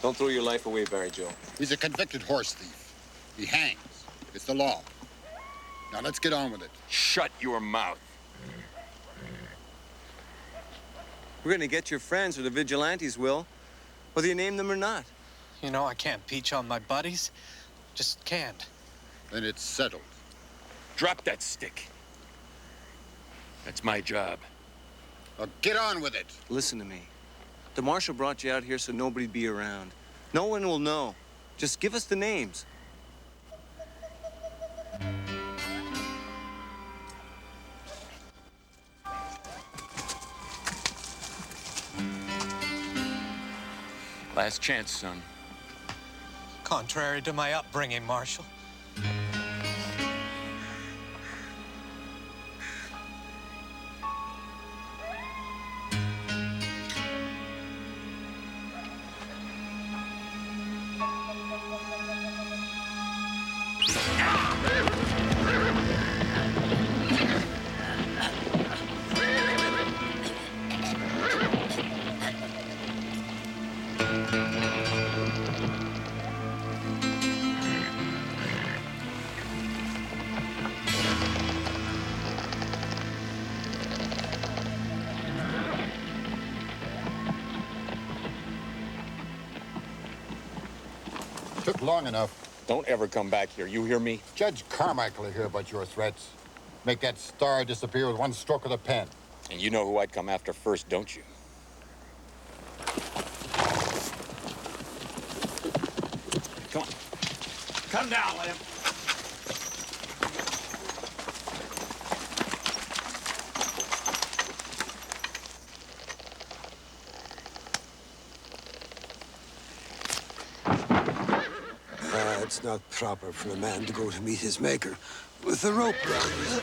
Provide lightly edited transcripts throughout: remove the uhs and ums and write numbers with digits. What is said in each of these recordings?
Don't throw your life away, Barry Joe. He's a convicted horse thief. He hangs. It's the law. Now let's get on with it. Shut your mouth. We're gonna get your friends, or the vigilantes will, whether you name them or not. You know, I can't peach on my buddies. Just can't. Then it's settled. Drop that stick. That's my job. Now get on with it. Listen to me. The marshal brought you out here so nobody'd be around. No one will know. Just give us the names. Last chance, son. Contrary to my upbringing, Marshal. Took long enough. Don't ever come back here. You hear me? Judge Carmichael will hear about your threats. Make that star disappear with one stroke of the pen. And you know who I'd come after first, don't you? Come on. Come down, Lamb. It's not proper for a man to go to meet his maker with a rope around his...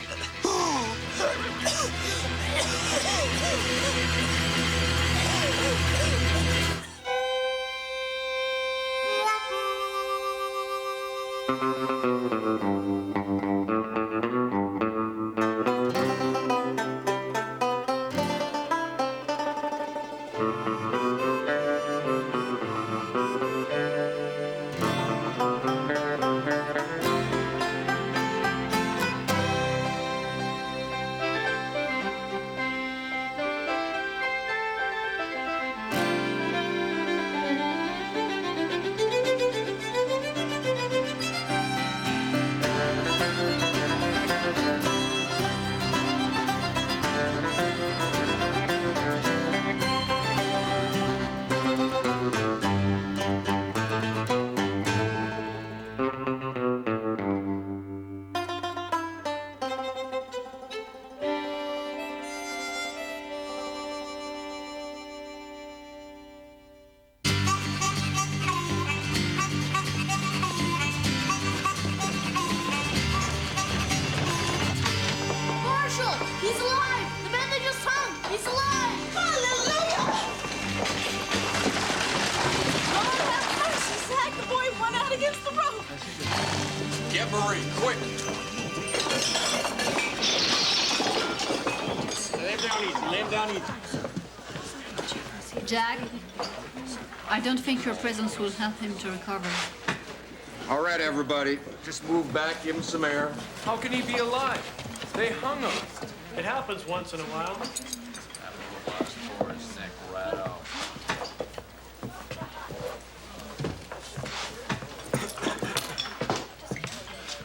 Jack, I don't think your presence will help him to recover. All right, everybody. Just move back, give him some air. How can he be alive? They hung him. It happens once in a while.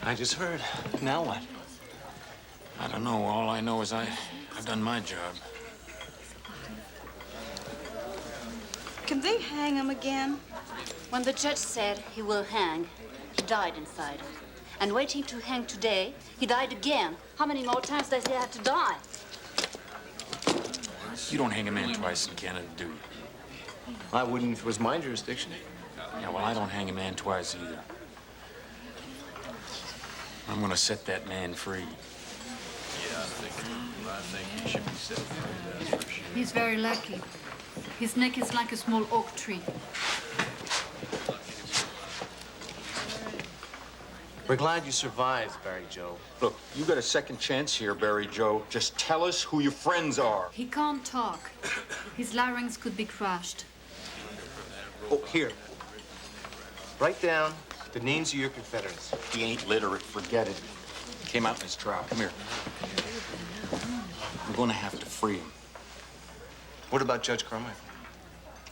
I just heard. Now what? I don't know. All I know is I've done my job. Can they hang him again? When the judge said he will hang, he died inside. And waiting to hang today, he died again. How many more times does he have to die? You don't hang a man twice in Canada, do you? I wouldn't if it was my jurisdiction. Yeah, well, I don't hang a man twice either. I'm gonna set that man free. Yeah, I think he should be set free, that's for sure. He's very lucky. His neck is like a small oak tree. We're glad you survived, Barry Joe. Look, you got a second chance here, Barry Joe. Just tell us who your friends are. He can't talk. His larynx could be crushed. Oh, here. Write down the names of your Confederates. He ain't literate, forget it. Came out in his trial. Come here. We're gonna have to free him. What about Judge Carmichael?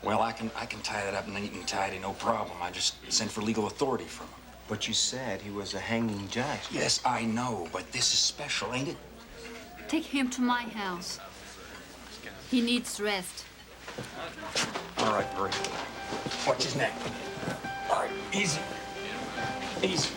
Well, I can tie that up neat and tidy, no problem. I just sent for legal authority from him. But you said he was a hanging judge. Yes, I know, but this is special, ain't it? Take him to my house. He needs rest. All right, Marie. Watch his neck. All right, easy. Easy.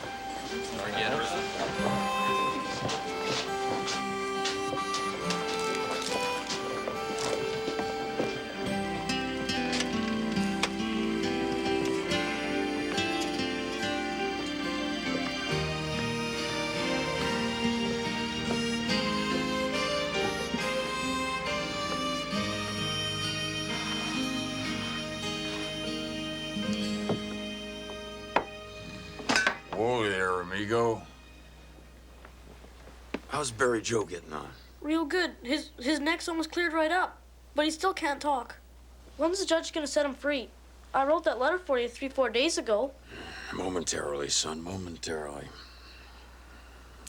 Whoa there, amigo. How's Barry Joe getting on? Real good. His neck's almost cleared right up, but he still can't talk. When's the judge gonna set him free? I wrote that letter for you 3-4 days ago. Momentarily, son, momentarily.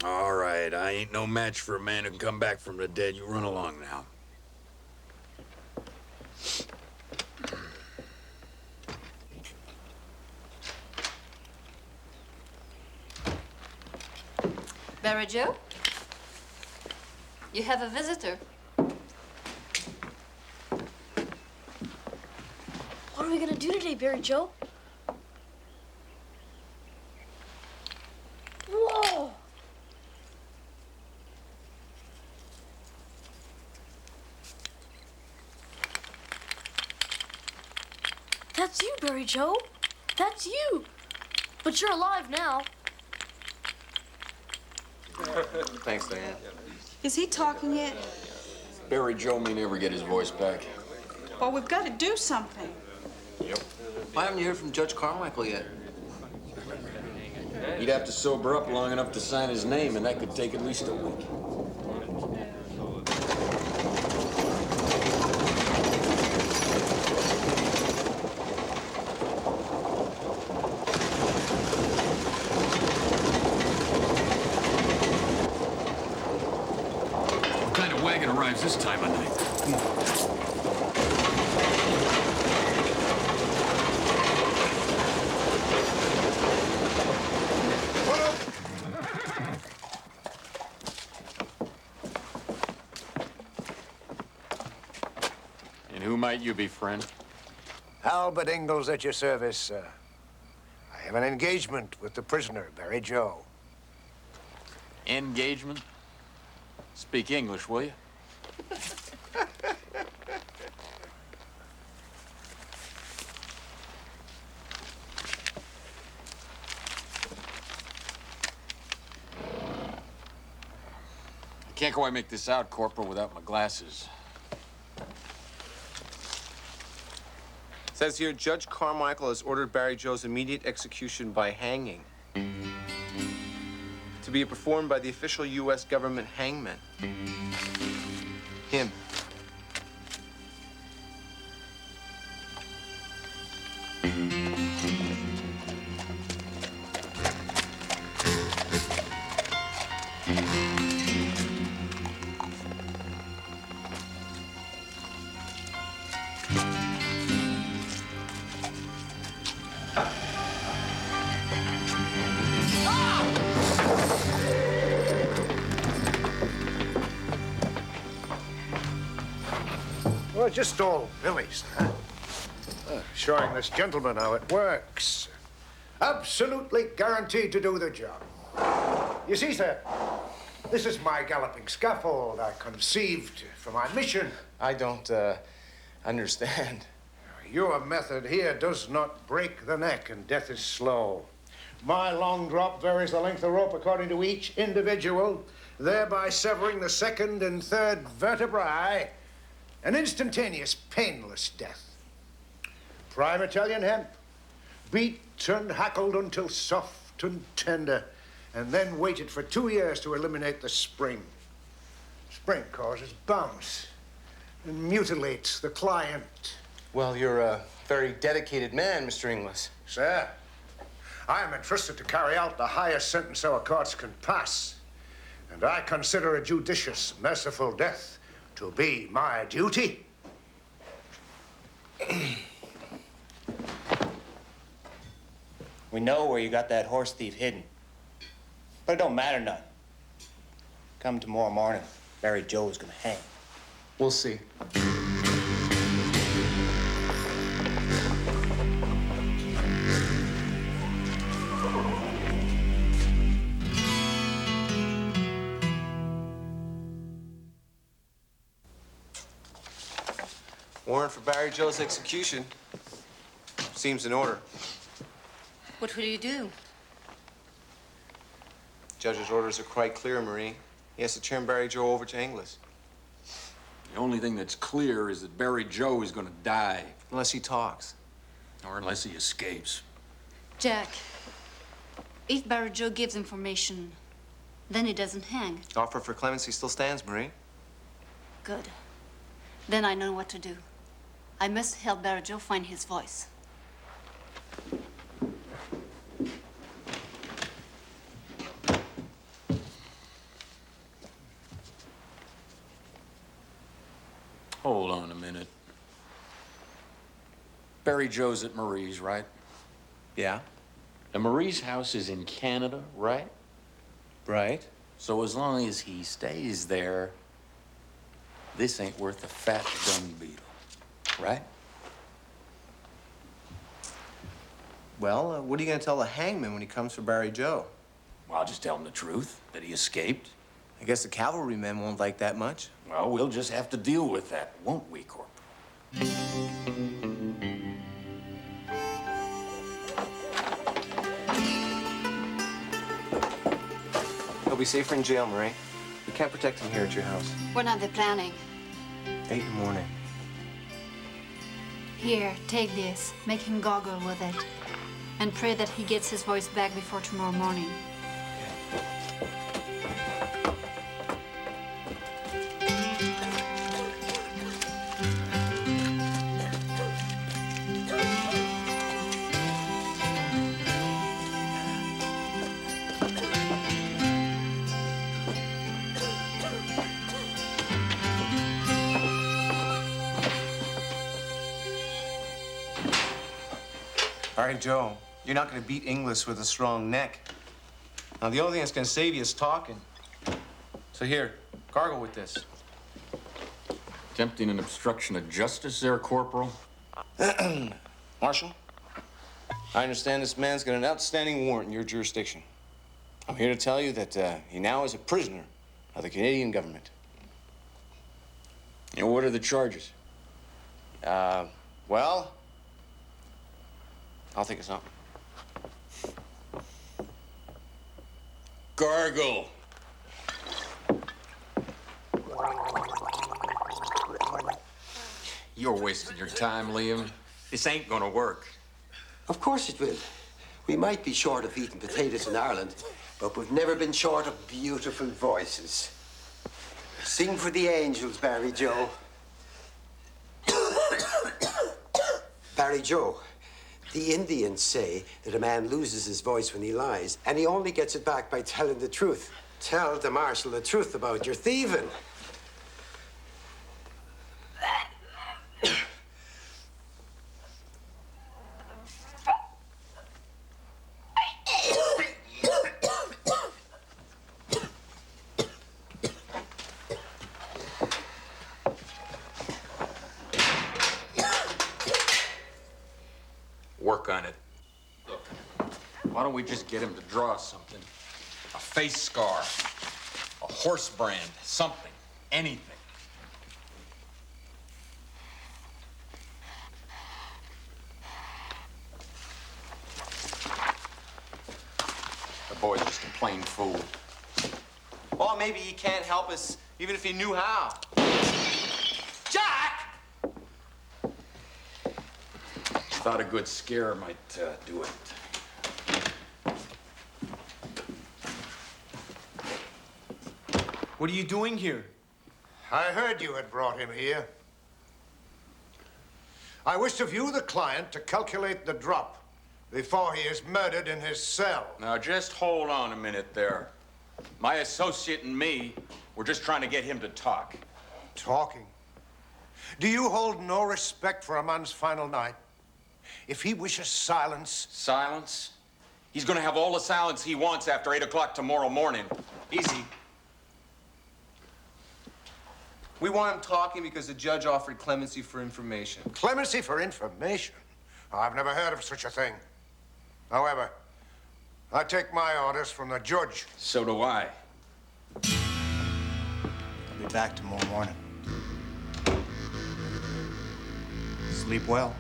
All right, I ain't no match for a man who can come back from the dead. You run along now. Barry Joe? You have a visitor. What are we gonna do today, Barry Joe? Whoa! That's you, Barry Joe. That's you. But you're alive now. Thanks, Diane. Is he talking yet? Barry Joe may never get his voice back. Well, we've got to do something. Yep. Why haven't you heard from Judge Carmichael yet? He'd have to sober up long enough to sign his name, and that could take at least a week. What kind of wagon arrives this time of night? Come on. Who might you be, friend? Albert Ingalls at your service, sir. I have an engagement with the prisoner, Barry Joe. Engagement? Speak English, will you? I can't quite make this out, Corporal, without my glasses. Says here, Judge Carmichael has ordered Barry Joe's immediate execution by hanging to be performed by the official U.S. government hangman. Him. Well, just all Billy's, huh? Showing this gentleman how it works. Absolutely guaranteed to do the job. You see, sir, this is my galloping scaffold I conceived for my mission. I don't, understand. Your method here does not break the neck, and death is slow. My long drop varies the length of rope according to each individual, thereby severing the second and third vertebrae. An instantaneous, painless death. Prime Italian hemp, beat and hackled until soft and tender, and then waited for 2 years to eliminate the spring. Spring causes bounce and mutilates the client. Well, you're a very dedicated man, Mr. Inglis. Sir, I am entrusted to carry out the highest sentence our courts can pass. And I consider a judicious, merciful death to be my duty. We know where you got that horse thief hidden. But it don't matter none. Come tomorrow morning, Barry Joe is gonna hang. We'll see. Warrant for Barry Joe's execution. Seems in order. What will you do? Judge's orders are quite clear, Marie. He has to turn Barry Joe over to Inglis. The only thing that's clear is that Barry Joe is gonna die. Unless he talks. Or unless he escapes. Jack, if Barry Joe gives information, then he doesn't hang. Offer for clemency still stands, Marie. Good. Then I know what to do. I must help Barry Joe find his voice. Hold on a minute. Barry Joe's at Marie's, right? Yeah. And Marie's house is in Canada, right? Right. So as long as he stays there, this ain't worth a fat dung beetle, right? Well, what are you gonna tell the hangman when he comes for Barry Joe? Well, I'll just tell him the truth, that he escaped. I guess the cavalrymen won't like that much. Well, we'll just have to deal with that, won't we, Corporal? He'll be safer in jail, Marie. We can't protect him here at your house. What are they planning? 8 in the morning. Here, take this. Make him goggle with it. And pray that he gets his voice back before tomorrow morning. All right, Joe, you're not going to beat Inglis with a strong neck. Now, the only thing that's going to save you is talking. So here, gargle with this. Attempting an obstruction of justice there, Corporal? Marshal, I understand this man's got an outstanding warrant in your jurisdiction. I'm here to tell you that he now is a prisoner of the Canadian government. And what are the charges? Well, I'll think of something. Gargle. You're wasting your time, Liam. This ain't gonna work. Of course it will. We might be short of eating potatoes in Ireland, but we've never been short of beautiful voices. Sing for the angels, Barry Joe. Barry Joe, the Indians say that a man loses his voice when he lies, and he only gets it back by telling the truth. Tell the marshal the truth about your thieving. Work on it. Look, why don't we just get him to draw something? A face scar, a horse brand, something, anything. The boy's just a plain fool. Or maybe he can't help us, even if he knew how. Jack! Thought a good scare might do it. What are you doing here? I heard you had brought him here. I wish to view the client to calculate the drop before he is murdered in his cell. Now, just hold on a minute there. My associate and me, we're just trying to get him to talk. Talking? Do you hold no respect for a man's final night? If he wishes silence... Silence? He's gonna have all the silence he wants after 8 o'clock tomorrow morning. Easy. We want him talking because the judge offered clemency for information. Clemency for information? I've never heard of such a thing. However, I take my orders from the judge. So do I. I'll be back tomorrow morning. Sleep well.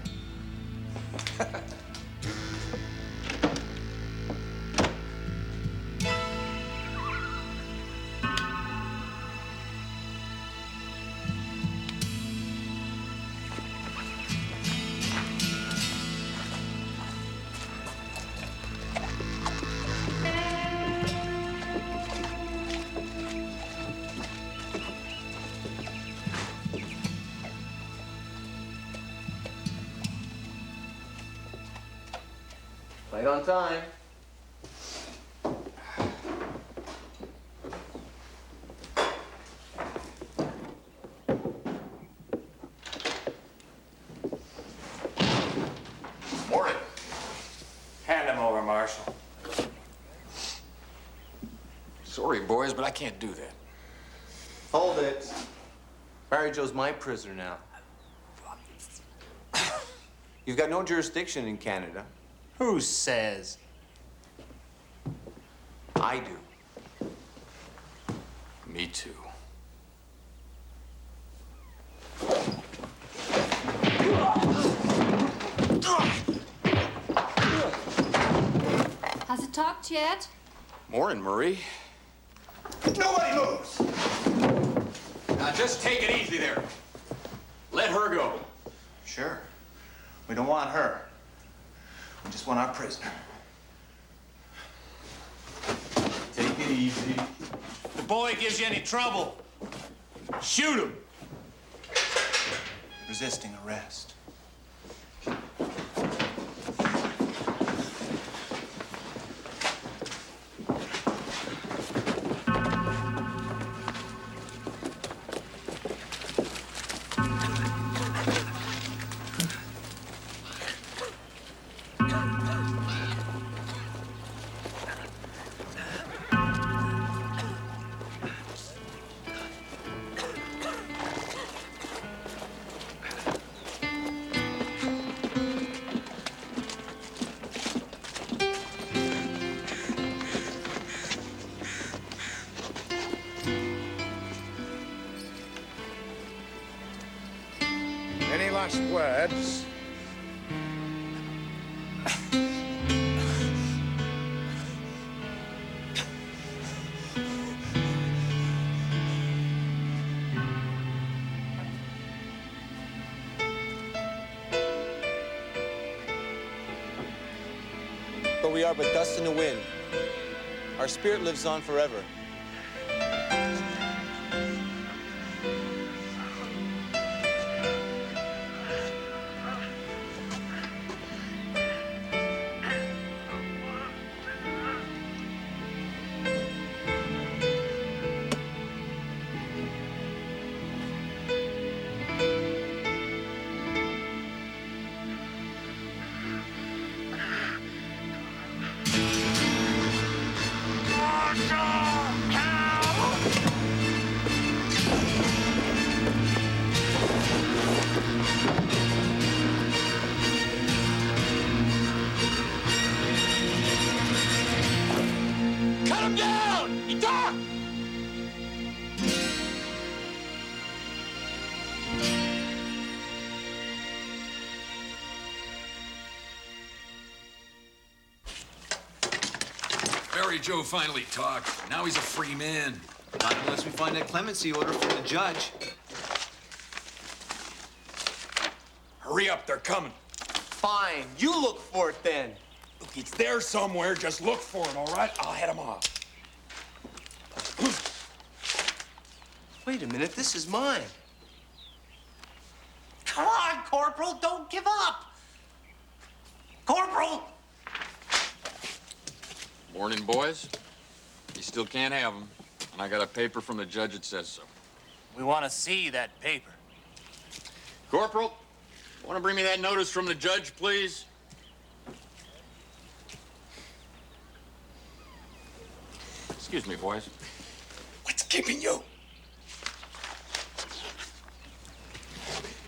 Right on time. Morning. Hand him over, Marshal. Sorry, boys, but I can't do that. Hold it. Barry Joe's my prisoner now. You've got no jurisdiction in Canada. Who says? I do. Me too. Has he talked yet? Morning, Marie. Nobody moves! Now, just take it easy there. Let her go. Sure. We don't want her. We just want our prisoner. Take it easy. If the boy gives you any trouble, shoot him. Resisting arrest. Any last words? But we are but dust in the wind. Our spirit lives on forever. Cut him down! He talked! Barry Joe finally talked. Now he's a free man. Not unless we find that clemency order from the judge. Hurry up, they're coming. Fine, you look for it then. Look, it's there somewhere. Just look for it, all right? I'll head him off. Wait a minute, this is mine. Come on, Corporal, don't give up. Corporal! Morning, boys. You still can't have them. And I got a paper from the judge that says so. We want to see that paper. Corporal, want to bring me that notice from the judge, please? Excuse me, boys. What's keeping you?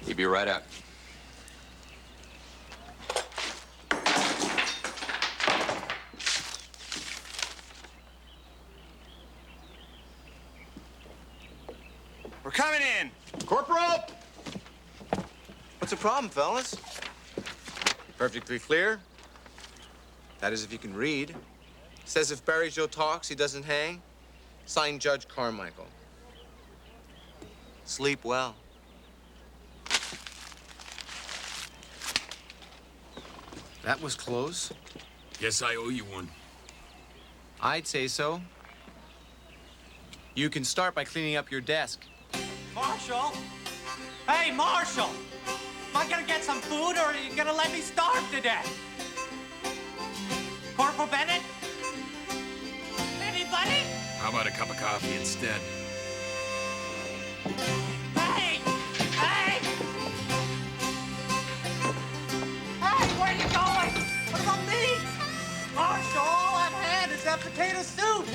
He'll be right out. We're coming in. Corporal! What's the problem, fellas? Perfectly clear. That is, if you can read. Says if Barry Joe talks, he doesn't hang. Signed Judge Carmichael. Sleep well. That was close. Guess I owe you one. I'd say so. You can start by cleaning up your desk. Marshal? Hey, Marshal! Am I gonna get some food or are you gonna let me starve to death? Corporal Bennett? Anybody? How about a cup of coffee instead? Hey! Hey! Hey, where you going? What about me? Marshal, all I've had is that potato soup.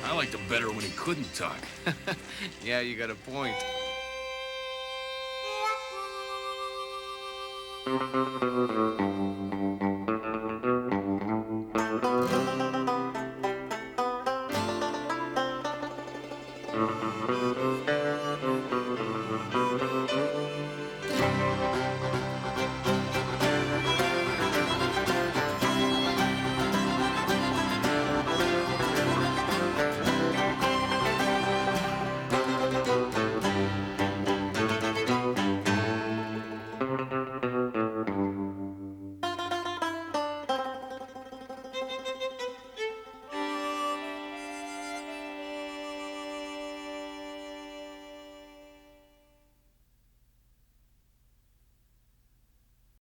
I liked him better when he couldn't talk. Yeah, you got a point.